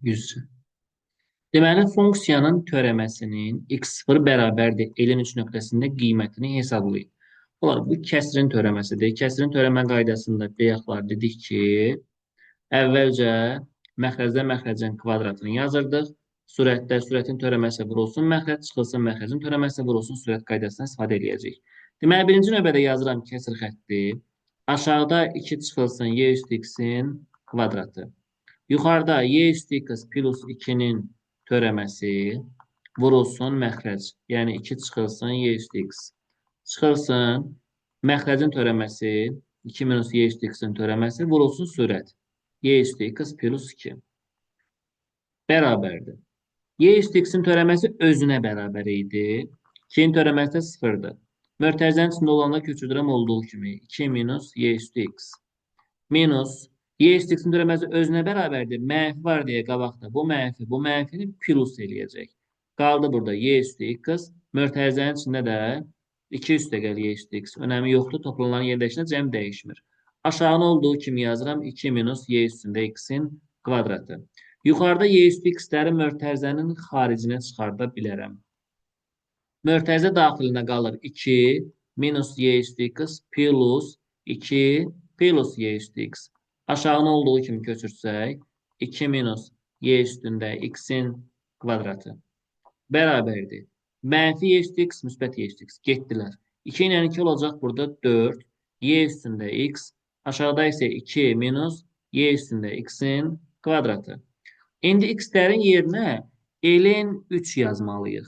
100. Deməli, funksiyanın törəməsinin x0 bərabərdir elin 3 nöqtəsində qiymətini hesablayın. Olar, bu kəsrin törəməsidir. Kəsrin törəmə qaydasında bayaqlar dedik ki, əvvəlcə məxrəcdə məxrəcin kvadratını yazırdıq. Sürətdə sürətin törəməsi vurulsun məxrəc, çıxılsın məxrəcin törəməsi vurulsun sürət qaydasından istifadə edəcəyik. Deməli, birinci növbədə yazıram kəsr xətti. Aşağıda 2 çıxılsın y üstü x-in kvadratı. Yuxarıda y üstü x plus 2-nin törəməsi vurulsun məxrəc. Yəni 2 çıxılsın y üstü x. Çıxılsın məxrəcin törəməsi 2 minus y üstü x-in törəməsi vurulsun sürət. Y üstü x plus 2 bərabərdir. Y üstü x-in törəməsi özünə bərabər idi. 2-nin törəməsi də 0-dır. Mötərizənin içində olanda köçürdürəm olduğu kimi 2 minus y üstü x minus y üstü x-in törəməsi özünə bərabərdir. Mənfi var deyə qabaqda bu mənfini plus eləyəcək. Qaldı burada y üstü x. Mötərizənin içində də 2 üstəgəl y üstü x. Önəmi yoxdur. Toplanan yerləşinə cəm dəyişmir. Aşağıda olduğu kimi yazıram. 2 minus y üstündə x-in kvadratı. Yuxarıda y üstü x-ləri mötərizənin xaricinə çıxarda bilərəm. Mötərizə daxilinə qalır 2 minus y üstü x plus 2 plus y üstü x. Aşağına olduğu kimi köçürsək 2 minus y üstündə x-in kvadratı bərabərdir. Mənfi y üstü x, müsbət y üstü x getdilər. 2 ilə 2 olacaq burada 4 y üstündə x. Aşağıda isə 2 minus y üstündə x-in kvadratı. İndi x-lərin yerinə ln 3 yazmalıyıq.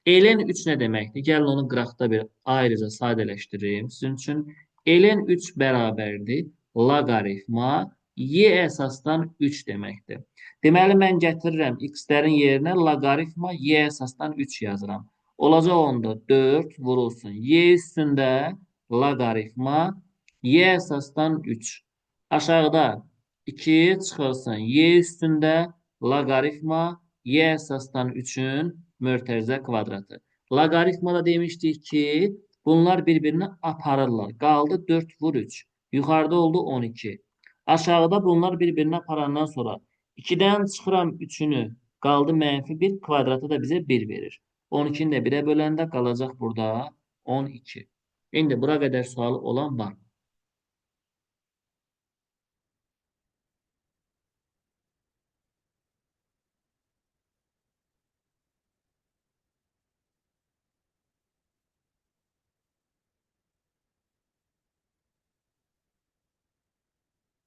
Ln 3 nə deməkdir? Gəlin onu qıraqda bir ayrıca sadələşdirim. Sizin üçün ln 3 bərabərdir loqaritma y əsasdan 3 deməkdir. Deməli, mən gətirirəm x-lərin yerinə loqaritma y əsasdan 3 yazıram. Olacaq onda 4 vurulsun y üstündə loqaritma y əsasdan 3. Aşağıda 2 çıxılsın y üstündə loqaritma y əsasdan 3-ün mötərizə kvadratı. Loqaritmada demişdik ki, bunlar bir-birini aparırlar. Qaldı 4 vur 3. Yuxarıda oldu 12. Aşağıda bunlar bir-birini aparandan sonra 2-dən çıxıram 3-ünü. Qaldı mənfi 1. Kvadratı da bizə 1 verir. 12-ni də 1-ə böləndə qalacaq burada 12. İndi bura qədər sualı olan var mı?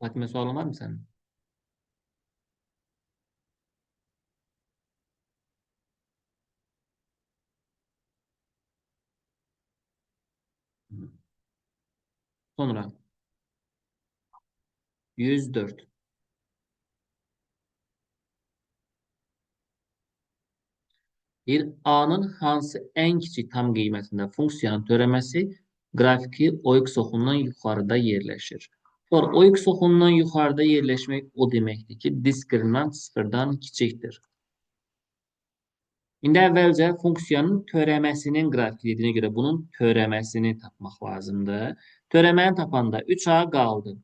Fatimə, sualın var mı sənin? Sonra 104. Bir A-nın hansı ən kiçik tam qiymətində funksiyanın törəməsi qrafiki OX oxundan yuxarıda yerləşir. OX oxundan yuxarıda yerləşmək o deməkdir ki, diskriminant sıfırdan kiçikdir. İndi əvvəlcə funksiyanın törəməsinin qrafikliyinə görə bunun törəməsini tapmaq lazımdır. Törəməni tapanda 3A qaldı.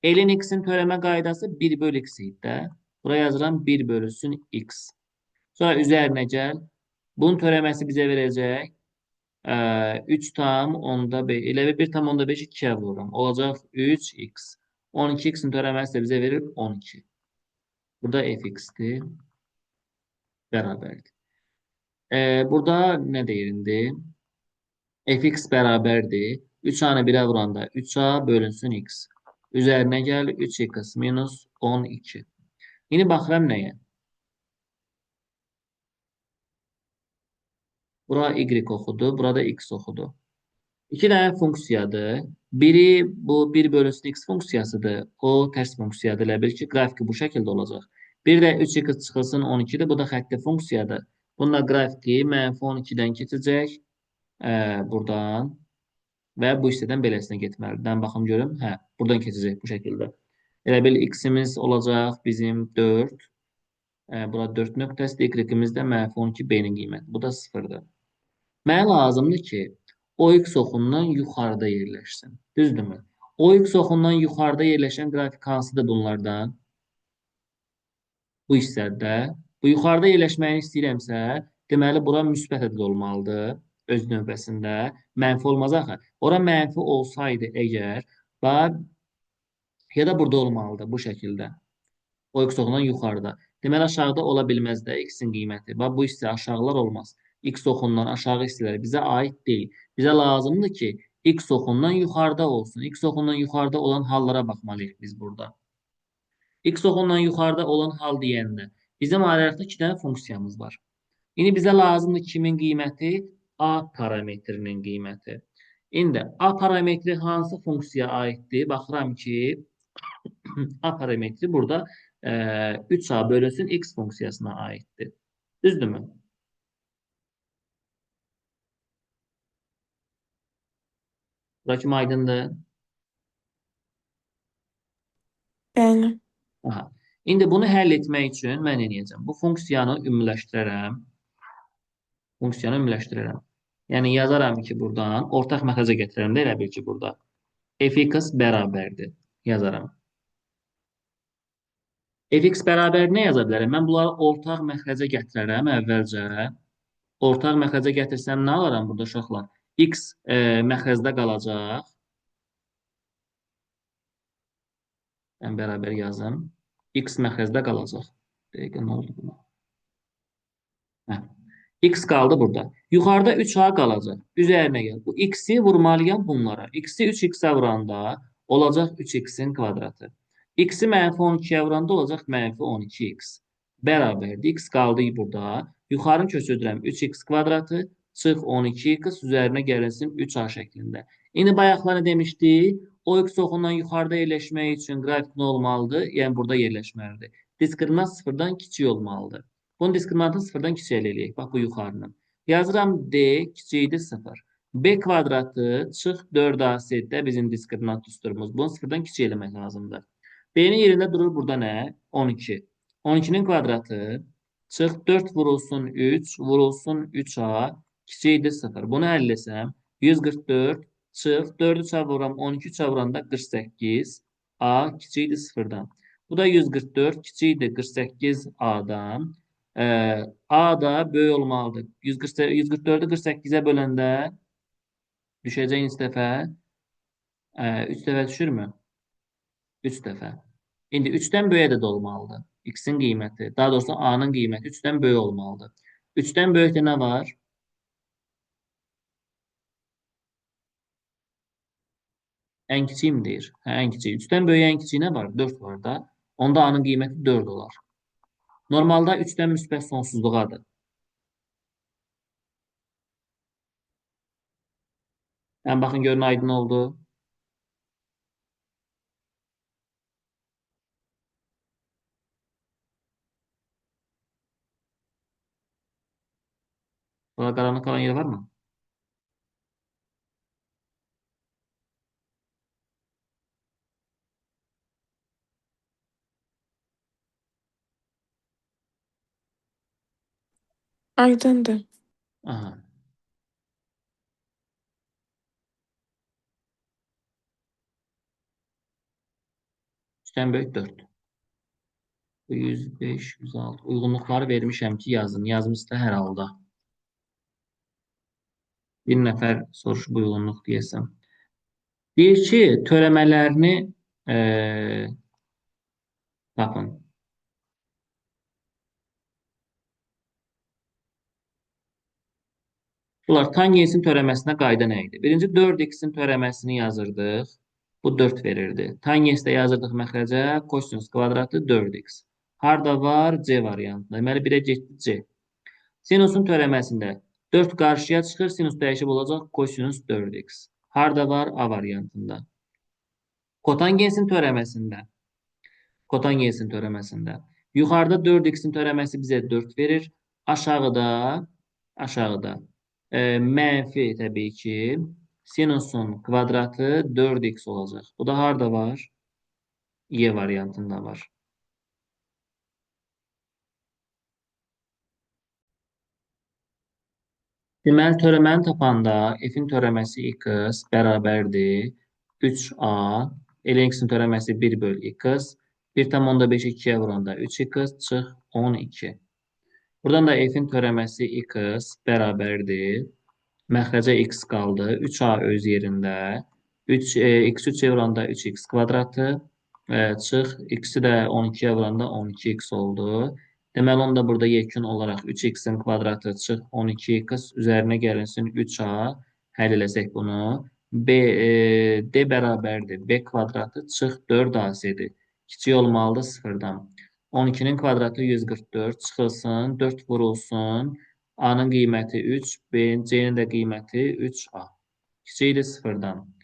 Ln x-in törəmə qaydası 1 bölü x idi də. Buraya yazıram 1 bölüsün x. Sonra üzərinə gəl. Bunun törəməsi bizə verəcək 3 tam onda 5. Elə 1 tam onda 5 2-yə vururam. Olacaq 3x. 12x-in törəməsi də bizə verir 12. Burada fx-dir. Bərabərdir. Burada nə deyirindi? Fx bərabərdir. 3a-nı 1-ə vuranda 3a bölünsün x. Üzərinə gəl 3x minus 12. İndi baxıram nəyə? Bura y oxudu, burada x oxudu. İki dənə funksiyadır. Biri bu 1 bölünsün x funksiyasıdır. O tərs funksiyadır. Elə bil ki, qrafiki bu şəkildə olacaq. Bir də 3x çıxılsın 12-dir. Bu da xətti funksiyadır. Bununla qrafiki mənfi 12-dən keçəcək. Buradan. Və bu hissədən beləsinə getməlidir. Dən baxım görüm. Hə, buradan keçəcək bu şəkildə. Elə bil x-imiz olacaq bizim 4. Bura 4 nöqtəsidir. Y-imiz də mənfi 12 b-nin qiyməti. Bu da 0-dır. Mənə lazımdır ki, OX oxundan yuxarıda yerləşsin. Düzdürmü? OX oxundan yuxarıda yerləşən qrafik hansıdır bunlardan? bu hissədə. Bu yuxarıda yerləşməyini istəyirəmsə, deməli bura müsbət ədəd olmalıdır öz növbəsində. Mənfi olmaz axı. Ora mənfi olsaydı əgər, bax, ya da burada olmalıdır bu şəkildə. O x oxundan yuxarıda. Deməli aşağıda ola bilməz də x-in qiyməti. Bax bu hissə aşağılar olmaz. X oxundan aşağı hissələr bizə aid deyil. Bizə lazımdır ki, x oxundan yuxarıda olsun. X oxundan yuxarıda olan hallara baxmalıyıq biz burada. X oxundan yuxarıda olan hal deyəndə bizim ayrıqda 2 dənə funksiyamız var. İndi bizə lazımdır kimin qiyməti? A parametrinin qiyməti. İndi A parametri hansı funksiyaya aiddir? Baxıram ki, A parametri burada 3A bölünsün X funksiyasına aiddir. Düzdürmü? Buradakı aydındır. Bəli. Aha. İndi bunu həll etmək üçün mən nə edəcəm? Bu funksiyanı ümumiləşdirərəm. Funksiyanı ümumiləşdirərəm. Yəni yazaram ki, buradan ortaq məxrəcə gətirərəm də elə bil ki, burada. Fx bərabərdir. Yazaram. Fx bərabər nə yaza bilərəm? Mən bunları ortaq məxrəcə gətirərəm əvvəlcə. Ortaq məxrəcə gətirsəm nə alaram burada uşaqlar? X məxrəcdə qalacaq. Mən bərabər yazım. X məxrəcdə qalacaq. Dəqiqə nə oldu buna? Hə. X qaldı burada. Yuxarıda 3A qalacaq. Üzərinə gəl. Bu X-i vurmalıyam bunlara. X-i 3X-ə vuranda olacaq 3X-in kvadratı. X-i mənfi 12-yə vuranda olacaq mənfi 12X. Bərabərdir. X qaldı burada. Yuxarını köçürdürəm. 3X kvadratı çıx 12X üzərinə gəlinsin 3A şəklində. İndi bayaqlar nə demişdik? O X oxundan yuxarıda yerləşmək üçün qrafik nə olmalıdır? Yəni burada yerləşməlidir. Diskriminant sıfırdan kiçik olmalıdır. Bunun diskriminantını sıfırdan kiçik əldə eləyək. Bax, bu yuxarının. Yazıram D kiçikdir 0. B kvadratı çıx 4AC-də bizim diskriminant düsturumuz. Bunu sıfırdan kiçik eləmək lazımdır. B-nin yerində durur burada nə? 12. 12-nin kvadratı çıx 4 vurulsun 3, vurulsun 3A kiçikdir 0. Bunu həll etsəm 144 çıx 4-ü çarpıram 12 çarpıranda 48 A kiçikdir 0-dan. Bu da 144 kiçikdir 48 A'dan. A da böyük olmalıdır. 144'ü 48'e böləndə düşəcək neçə dəfə? 3 dəfə düşürmü? 3 dəfə. İndi 3-dən böyük ədəd olmalıdır. X-in qiyməti, daha doğrusu A-nın qiyməti 3-dən böyük olmalıdır. 3-dən böyükdə nə var? Ən kiçik mi deyir? Hə, ən kiçik. 3-dən böyük ən kiçik nə var? 4 var da. Onda A-nın qiyməti 4 olar. Normalda 3-dən müsbət sonsuzluğadır. Yəni, baxın, görün, aydın oldu. Burada qaranlıq qalan yer varmı? Aydındır. Aha. 3-dən böyük 4. Bu 105, 106. Uyğunluqları vermişəm ki, yazın. Yazmışsa hər halda. Bir nəfər soruşub uyğunluq deyəsəm. Deyir ki, törəmələrini tapın. Bunlar tangensin törəməsinə qayda nə idi? Birinci 4x-in törəməsini yazırdıq. Bu 4 verirdi. Tangensdə yazırdıq məxrəcə kosinus kvadratı 4x. Harda var? C variantında. Deməli 1-ə getdi C. Sinusun törəməsində 4 qarşıya çıxır. Sinus dəyişib olacaq kosinus 4x. Harda var? A variantında. Kotangensin törəməsində. Kotangensin törəməsində. Yuxarıda 4x-in törəməsi bizə 4 verir. Aşağıda mənfi təbii ki sinusun kvadratı 4x olacaq. Bu da harda var? Y variantında var. Deməli, törəməni tapanda f-in törəməsi x bərabərdir 3a, ln x-in törəməsi 1 bölü x, 1,5 2'ye vuranda 3x çıx 12. Buradan da f-in törəməsi x bərabərdir. Məxrəcə x qaldı. 3a öz yerində. 3 x 3-yə vuranda 3x kvadratı çıx. X-i də 12-yə vuranda 12x oldu. Deməli, onda burada yekun olaraq 3x-in kvadratı çıx 12x üzərinə gəlinsin 3a. Həll eləsək bunu. D bərabərdir. B kvadratı çıx 4ac-dir. Kiçik olmalıdır sıfırdan. 12'nin kvadratı 144 çıxılsın, 4 vurulsun. A-nın qiyməti 3, B-nin, C-nin də qiyməti 3A. Kiçikdir sıfırdan.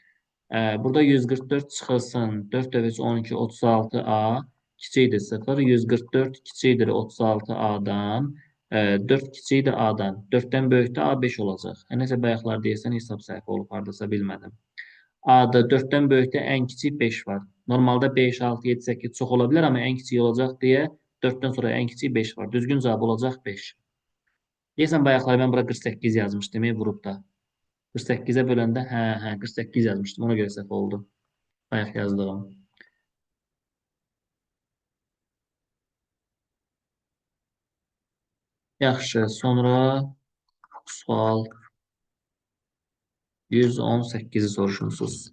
Burada 144 çıxılsın, 4 dəfə 3, 12, 36A. Kiçikdir 0, 144 kiçikdir 36A-dan. 4 kiçikdir A-dan. 4-dən böyükdə A 5 olacaq. Nəsə bayaqlar deyəsən hesab səhvi olub, hardasa bilmədim. A-da 4-dən böyükdə ən kiçik 5 var. Normalda 5, 6, 7, 8 çox ola bilər, amma ən kiçik olacaq deyə 4-dən sonra ən kiçik 5 var. Düzgün cavab olacaq 5. Deyəsən bayaqlar mən bura 48 yazmışdım, vurub da. 48-ə böləndə, 48 yazmışdım, ona görə səhv oldu. Bayaq yazdığım. Yaxşı, sonra sual 118-i soruşmusunuz.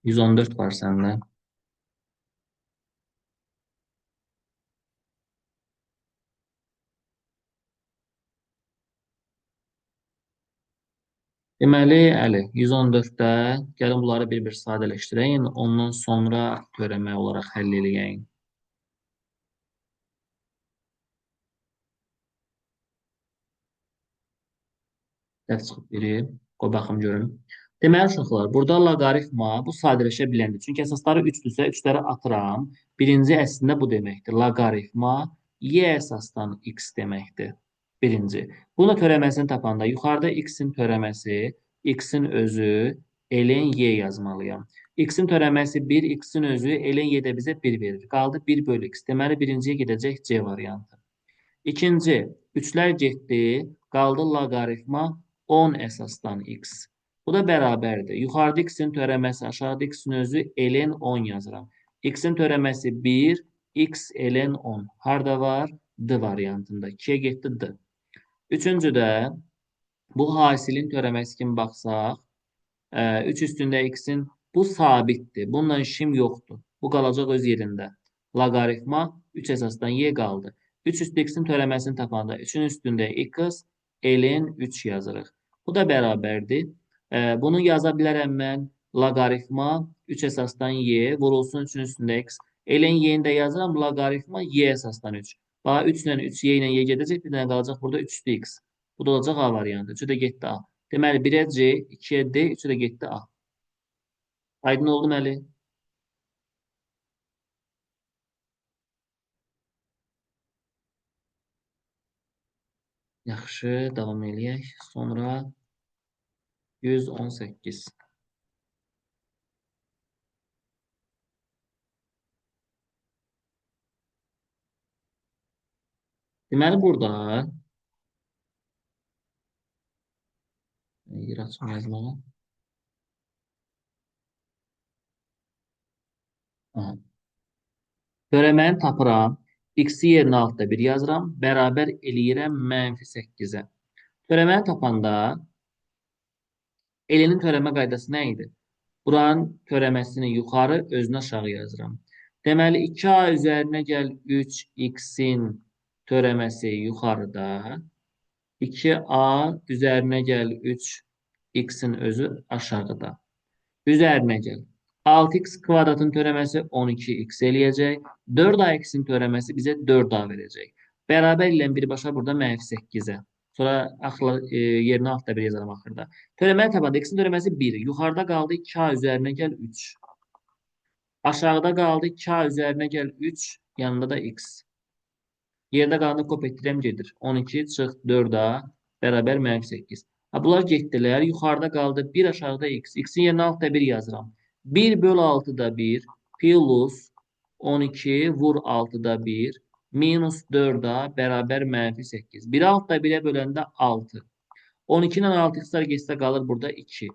Yüz on dörd var səndə. Deməli, Əli, 114-də gəlin bunları bir-bir sadələşdirəyin, ondan sonra törəmə olaraq həll eləyəyin. Dəf çıxıb biri. Qoy baxım görüm. Deməli, uşaqlar, burada loqaritma bu sadələşə biləndir. Çünki əsasları 3-dürsə, 3-ləri atıram. Birinci əslində bu deməkdir. Loqaritma y əsasdan x deməkdir. Birinci. Bunu törəməsini tapanda yuxarıda x-in törəməsi, x-in özü, ln y yazmalıyam. X-in törəməsi 1, x-in özü, ln y də bizə 1 verir. Qaldı 1 bölü x. Deməli, birinciyə gedəcək c variantı. İkinci, 3'lər getdi, qaldı loqaritma 10 əsasdan x. Bu da bərabərdir. Yuxarıda x-in törəməsi, aşağıda x-in özü ln 10 yazıram. X-in törəməsi 1, x ln 10. Harada var? D variantında. 2'yə getdi D. Üçüncüdə, bu hasilin törəməsi kimi baxsaq, 3 üstündə x-in bu sabitdir. Bununla işim yoxdur. Bu qalacaq öz yerində. Loqaritma 3 əsasdan y qaldı. 3 üstü x-in törəməsini tapanda 3-ün üstündə x ln 3 yazırıq. Bu da bərabərdir. Bunu yaza bilərəm mən. Loqaritma 3 əsasdan y vurulsun 3-ün üstündə x. Ln y-ni də yazıram. Loqaritma y əsasdan 3. Bax 3 ilə 3 y ilə y gedəcək. Bir dənə qalacaq burada 3 üstü x. Bu da olacaq A variantı. 3-ü də getdi A. Deməli 1-ə C, 2-yə D, 3-ü də getdi A. Aydın oldu mu Əli? Yaxşı, davam eləyək. Sonra 118. Deməli burada yer açım yazmağa. Törəməni tapıram. X-i yerinə altda 1 yazıram. Bərabər eləyirəm -8-ə. Törəməni tapanda elinin törəmə qaydası nə idi? Buranın törəməsini yuxarı, özünü aşağı yazıram. Deməli, 2a üzərinə gəl 3x-in törəməsi yuxarıda. 2a üzərinə gəl 3x-in özü aşağıda. Üzərinə gəl. 6x kvadratın törəməsi 12x eləyəcək. 4ax-in törəməsi bizə 4a verəcək. Bərabər ilə birbaşa burada -8-ə. Sonra yerinə altda 1 yazarım axırda. Törəməni tapanda x-in törəməsi 1. Yuxarıda qaldı 2a üzərinə gəl 3. Aşağıda qaldı 2a üzərinə gəl 3. Yanında da x. Yerdə qalanı kop etdirəm gedir. 12 çıx 4a bərabər -8. Bunlar getdilər. Yuxarıda qaldı 1, aşağıda x. X-in yerinə altda 1 yazıram. 1 bölü 6'da 1 plus 12 vur 6'da 1 minus 4a bərabər -8. 1'i altda 1'ə böləndə 6. 12 ilə 6 x'lar getsə qalır burada 2.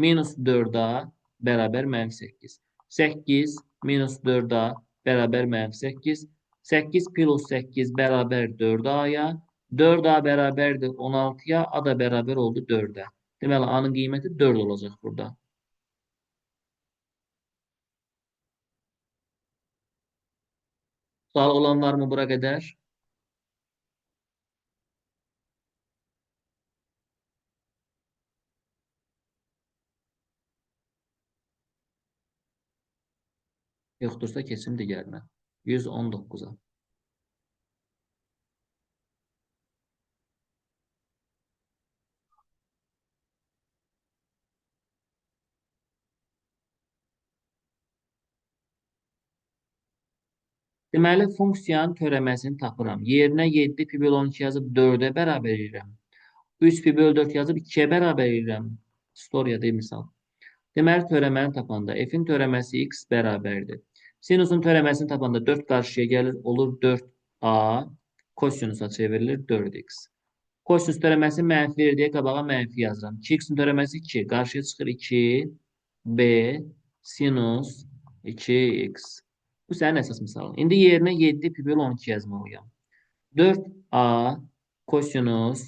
minus 4A bərabər mənfi 8. 8 minus 4A bərabər mənfi 8. 8 plus 8 bərabər 4A-ya. 4A bərabərdir 16-ya. A da bərabər oldu 4-ə. Deməli, A-nın qiyməti 4 olacaq burada. Sual olan var mı bura qədər? Yoxdursa keçim digərinə. 119-a. Deməli, funksiyanın törəməsini tapıram. Yerinə 7 pi bölü 12 yazıb 4-ə bərabər edirəm. 3 pi bölü 4 yazıb 2-yə bərabər edirəm. Storiyada misal. Deməli, törəməni tapanda f-in törəməsi x bərabərdir. Sinusun törəməsini tapanda 4 qarşıya gəlir, olur 4a, kosinusa çevrilir 4x. Kosinus törəməsi mənfidir deyə qabağa mənfi yazıram. 2x-in törəməsi 2, qarşıya çıxır 2b sinus 2x. Bu sənin əsas misalın. İndi yerinə 7 pi bölü 12 yazmalıyam. 4a kosinus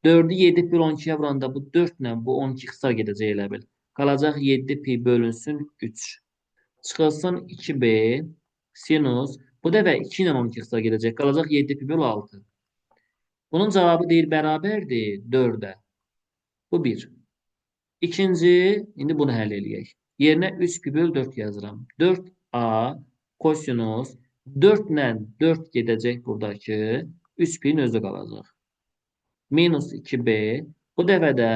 4-ü 7 pi 12-yə vuranda bu 4 ilə bu 12 qısa gedəcək elə bil. Qalacaq 7 pi bölünsün 3. Çıxılsın 2b sinus. Bu dəfə 2 ilə 12 qısa gedəcək. Qalacaq 7 pi bölü 6. Bunun cavabı deyir bərabərdir 4-ə. Bu 1. İkinci, indi bunu həll eləyək. Yerinə 3 pi bölü 4 yazıram. 4a kosinus 4 ilə 4 gedəcək buradakı 3 pi'nin özü qalacaq. Minus 2b. Bu dəfə də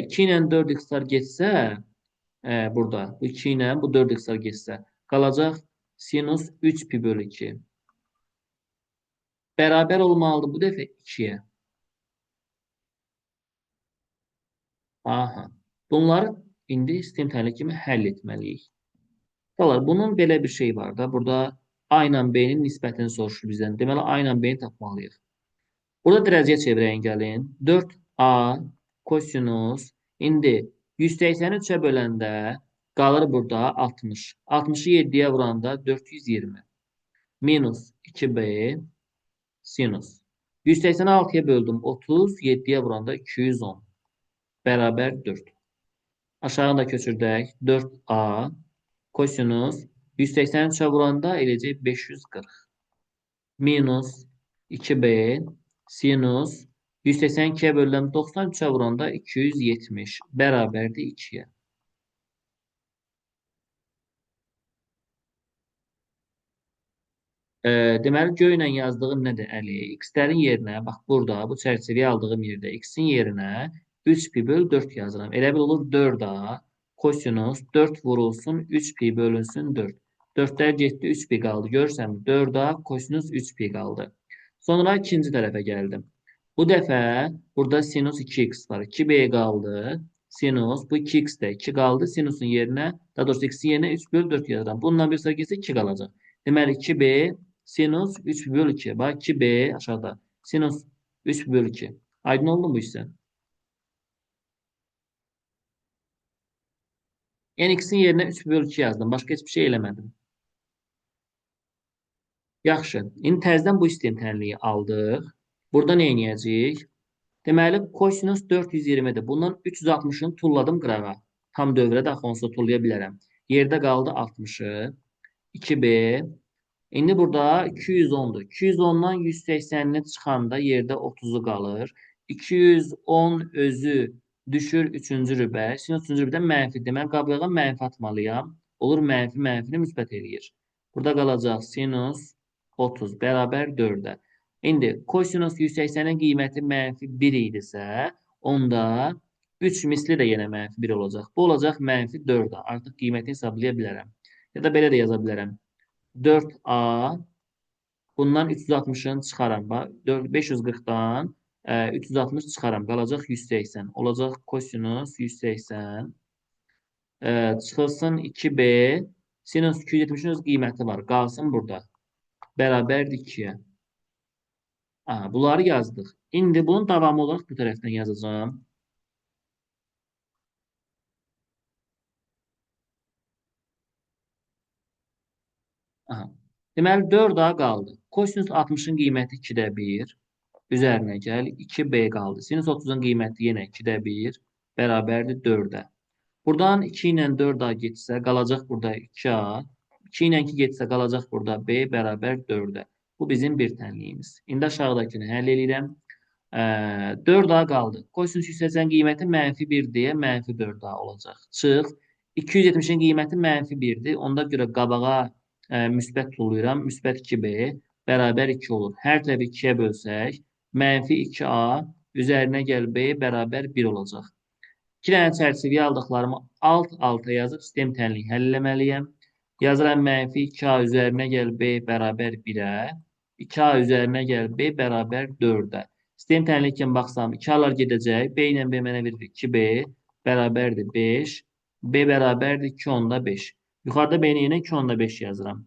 2 ilə 4 x'lar getsə burada bu 2 ilə bu 4 x'lar getsə qalacaq sinus 3 pi bölü 2. Bərabər olmalıdır bu dəfə 2'yə. Aha. Bunları indi sistem təhlili kimi həll etməliyik. Bunun belə bir şey var da. Burada A ilə B-nin nisbətini soruşur bizdən. Deməli, A ilə B-ni tapmalıyıq. Burada dərəcəyə çevirəyin gəlin. 4A kosinus. İndi 180-i 3'ə böləndə qalır burada 60. 60'ı 7'yə vuranda 420. Minus 2B sinus. 180'i 6'ya böldüm 30. 7'yə vuranda 210. Bərabər 4. Aşağıda köçürdək. 4A kosinus 183'e vuranda eləcək 540. Minus 2b sinus 182'ye bölünən 93'e vuranda 270 bərabərdir 2'yə. Deməli, göylə yazdığım nədir, Əli? X-lərin yerinə, bax burada, bu çərçivəyə aldığım yerdə X-in yerinə 3 pi bölü 4 yazıram. Elə bil olur 4A kosinus 4 vurulsun 3 pi bölünsün 4. 4'lər getdi 3 pi qaldı. Görürsən, 4A kosinus 3 pi qaldı. Sonra ikinci tərəfə gəldim. Bu dəfə burada sinus 2x var. 2b qaldı. Sinus bu 2x-də 2 qaldı. Sinusun yerinə, daha doğrusu x-in yerinə 3 bölü 4 yazıram. Bununla bir sayı getsə 2 qalacaq. Deməli 2b sinus 3 bölü 2. Bak 2b aşağıda. Sinus 3 bölü 2. Aydın oldu mu bu işe? En x'in yerine 3 bölü 2 yazdım. Başka hiçbir şey eləmədim. Yaxşı. İndi təzədən bu istintənliyi aldıq. Burada nə edəcəyik? Deməli, kosinus 420'dir. Bundan 360'ını tulladım qırağa. Tam dövrə də axı onsuz da tullaya bilərəm. Yerdə qaldı 60'ı. 2b. İndi burada 210'dur. 210'dan 180'ni çıxanda yerdə 30'u qalır. 210 özü düşür 3-cü rübə. Sinus 3-cü rübədən mənfi. Deməli, qabığa mənfi atmalıyam. Olur mənfi, mənfini müsbət eləyir. Burada qalacaq sinus 30 bərabər 4'ə. İndi kosinus 180'in qiyməti mənfi 1 idisə, onda 3 misli də yenə mənfi 1 olacaq. Bu olacaq mənfi 4'ə. Artıq qiymətini hesablaya bilərəm. Ya da belə də yaza bilərəm. 4A bundan 360'ını çıxaram. 540'dan 360 çıxaram. Qalacaq 180. Olacaq kosinus 180. Çıxılsın 2b. Sinus 270'in öz qiyməti var. Qalsın burada. Bərabərdir 2'yə. Bunları yazdıq. İndi bunun davamı olaraq bu tərəfdən yazacağım. Aha. Deməli 4A qaldı. Kosinus 60-ın qiyməti 2-də 1. Üzərinə gəl. 2B qaldı. Sinus 30-un qiyməti yenə 2-də 1. Bərabərdir 4-ə. Buradan 2 ilə 4A getsə qalacaq burada 2A. 2 ilə 2 getsə qalacaq burada B bərabər 4-ə. Bu bizim bir tənliyimiz. İndi aşağıdakını həll edirəm. 4A qaldı. Kosinus 180 qiyməti mənfi 1 deyə mənfi 4A olacaq. Çıx. 270-in qiyməti mənfi 1-dir. Onda görə qabağa müsbət tullayıram. Müsbət 2B bərabər 2 olur. Hər tərəfi 2-yə bölsək, mənfi 2A üzərinə gəl B bərabər 1 olacaq. 2 dənə çərçivəyə aldıqlarımı alt-alta yazıb sistem tənliyi həll eləməliyəm. Yazıram mənfi 2A üzərinə gəl B bərabər 1-ə. 2A üzərinə gəl B bərabər 4-ə. Sistem tənliyi kimi baxsam 2A'lar gedəcək. B ilə B mənə verir 2B bərabərdir 5. B bərabərdir 2 onda 5. Yuxarıda B-ni yenə 2 onda 5 yazıram.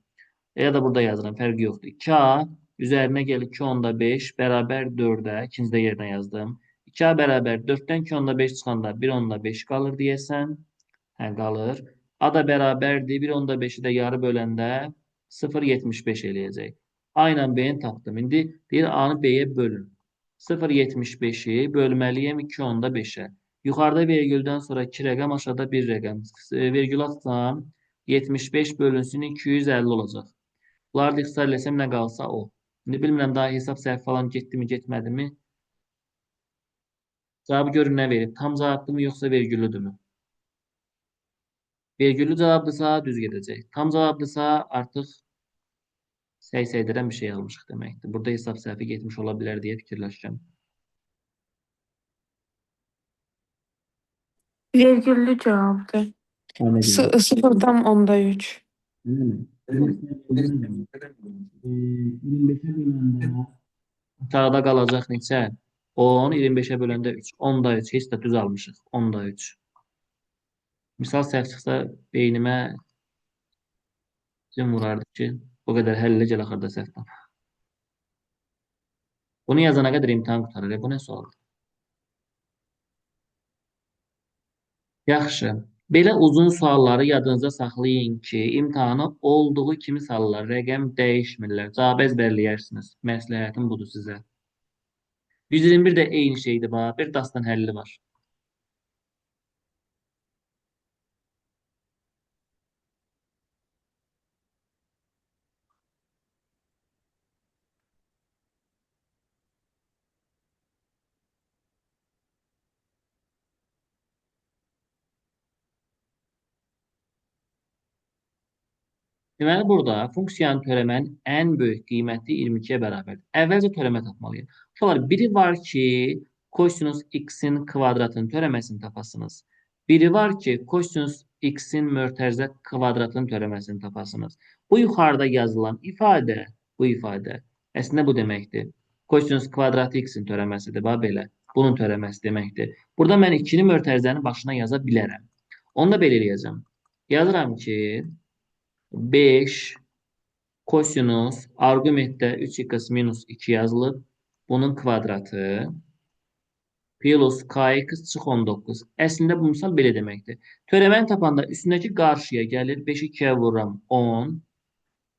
Ya da burada yazıram. Fərqi yoxdur. 2A üzərinə gəl 2 onda 5 bərabər 4-ə. İkincidə yerinə yazdım. 2A bərabər 4-dən 2 onda 5 çıxanda 1 onda 5 qalır deyəsən. Hə, qalır. A da bərabərdir. 1 onda 5-i də yarı böləndə 0,75 eləyəcək. A ilə B-ni tapdım. İndi deyir A-nı B-yə bölün. 0,75-i bölməliyəm 2 onda 5-ə. Yuxarıda vergüldən sonra 2 rəqəm, aşağıda 1 rəqəm. Vergül atsam 75 bölünsün 250 olacaq. Bunları da ixtisar eləsəm nə qalsa o. İndi bilmirəm daha hesab səhv falan getdimi, getmədimi. Cavabı görün nə verib. Tam cavabdırmı yoxsa vergüllüdürmü? Vergüllü cavabdırsa düz gedəcək. Tam cavabdırsa artıq səy-səydirən bir şey almışıq deməkdir. Burada hesab səhvi getmiş ola bilər deyə fikirləşirəm. Virgüllü cevaptı. Anladım. Sıfırdan onda 3. Anladım. 25'e böləndə aşağıda qalacaq neçə? 10, 25'e böləndə 3. 10-da 3. Heç də düz almışıq. 10-da 3. Misal səhv çıxsa beynimə cin vurardı ki, o qədər həll elə gəl axırda səhv tap. Bunu yazana qədər imtahan qurtarır. Bu nə sualdır? Yaxşı. Belə uzun sualları yadınızda saxlayın ki, imtahanı olduğu kimi salırlar. Rəqəm dəyişmirlər. Cavab əzbərləyərsiniz. Məsləhətim budur sizə. 121 də eyni şeydir. Bir dastan həlli var. Deməli, burada funksiyanın törəmənin ən böyük qiyməti 22-yə bərabərdir. Əvvəlcə törəmə tapmalıyıq. Uşaqlar, biri var ki, kosinus x-in kvadratının törəməsini tapasınız. Biri var ki, kosinus x-in mötərizə kvadratının törəməsini tapasınız. Bu yuxarıda yazılan ifadə, bu ifadə əslində bu deməkdir. Kosinus kvadratı x-in törəməsidir, bax belə. Bunun törəməsi deməkdir. Burada mən 2-ni mötərizənin başına yaza bilərəm. Onu da belə eləyəcəm. Yazıram ki, 5 kosinus arqumentdə 3x minus 2 yazılıb. Bunun kvadratı plus kx çıx 19. Əslində bu misal belə deməkdir. Törəməni tapanda üstündəki qarşıya gəlir. 5-i 2-yə vururam 10.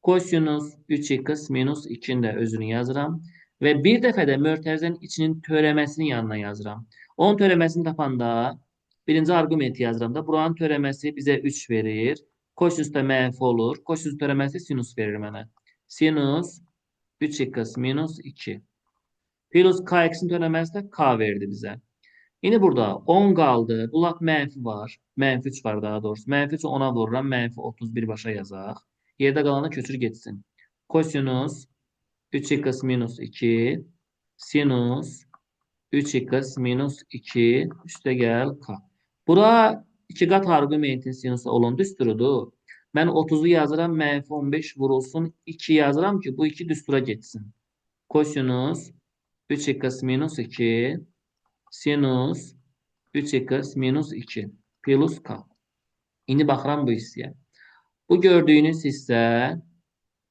Kosinus 3x minus 2-ni də özünü yazıram. Və bir dəfə də mötərizənin içinin törəməsini yanına yazıram. Onun törəməsini tapanda birinci arqumenti yazıram da. Buranın törəməsi bizə 3 verir. Kosinus da mənfi olur. Kosinus törəməsi sinus verir mənə. Sinus 3x minus 2. Plus kx'in törəməsi də k verdi bizə. İndi burada 10 qaldı. Bu lap mənfi var. Mənfi 3 var daha doğrusu. Mənfi 3'ü 10'a vururam. Mənfi 31 başa yazaq. Yerdə qalana köçür getsin. Kosinus 3x minus 2 sinus 3x minus 2 üstə gəl k. Bura 2 qat arqumentin sinusu olan düsturudur. Mən 30'u yazıram, mənfi 15 vurulsun 2 yazıram ki, bu 2 düstura getsin. Kosinus 3x minus 2 sinus 3x minus 2 plus k. İndi baxıram bu hissəyə. Bu gördüyünüz hissə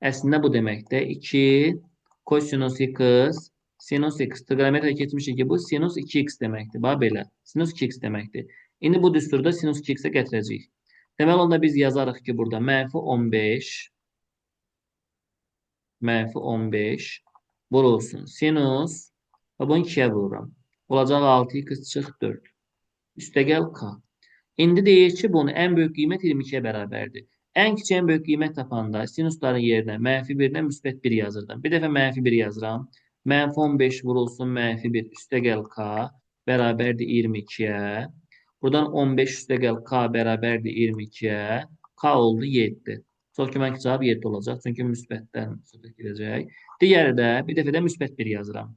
əslində bu deməkdir. 2 kosinus x sinus x. Trigonometriya keçmişik ki, bu sinus 2x deməkdir. Bax belə. Sinus 2x deməkdir. İndi bu düsturda sinus 2x-ə gətirəcəyik. Deməli, onda biz yazarıq ki, burada mənfi 15 mənfi 15 vurulsun. Sinus, və bunu 2-yə vururam. Olacaq 6x çıx 4. Üstəgəl k. İndi deyir ki, bunun ən böyük qiymət 22-yə bərabərdir. Ən kiçik, ən böyük qiymət tapanda sinusların yerinə mənfi 1-dən müsbət 1 yazırdım. Bir dəfə mənfi 1 yazıram. Mənfi 15 vurulsun mənfi 1 üstəgəl k bərabərdir 22-yə. Buradan 15 üstəgəl k bərabərdir 22-yə. K oldu 7. Çox güman ki, cavab 7 olacaq. Çünki müsbətdən söhbət gedəcək. Digəri də bir dəfə də müsbət 1 yazıram.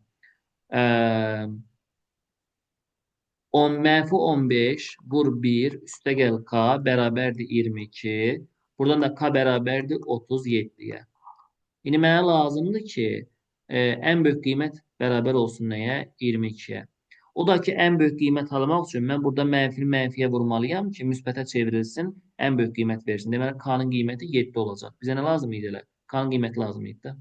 10 mənfi 15 vur 1 üstəgəl k bərabərdir 22. Buradan da k bərabərdir 37-yə. İndi mənə lazımdır ki, ən böyük qiymət bərabər olsun nəyə? 22-yə. O da ki, ən böyük qiymət almaq üçün mən burada mənfini mənfiyə vurmalıyam ki, müsbətə çevrilsin, ən böyük qiymət versin. Deməli, k-nın qiyməti 7 olacaq. Bizə nə lazım idi elə? K-nın qiyməti lazım idi də.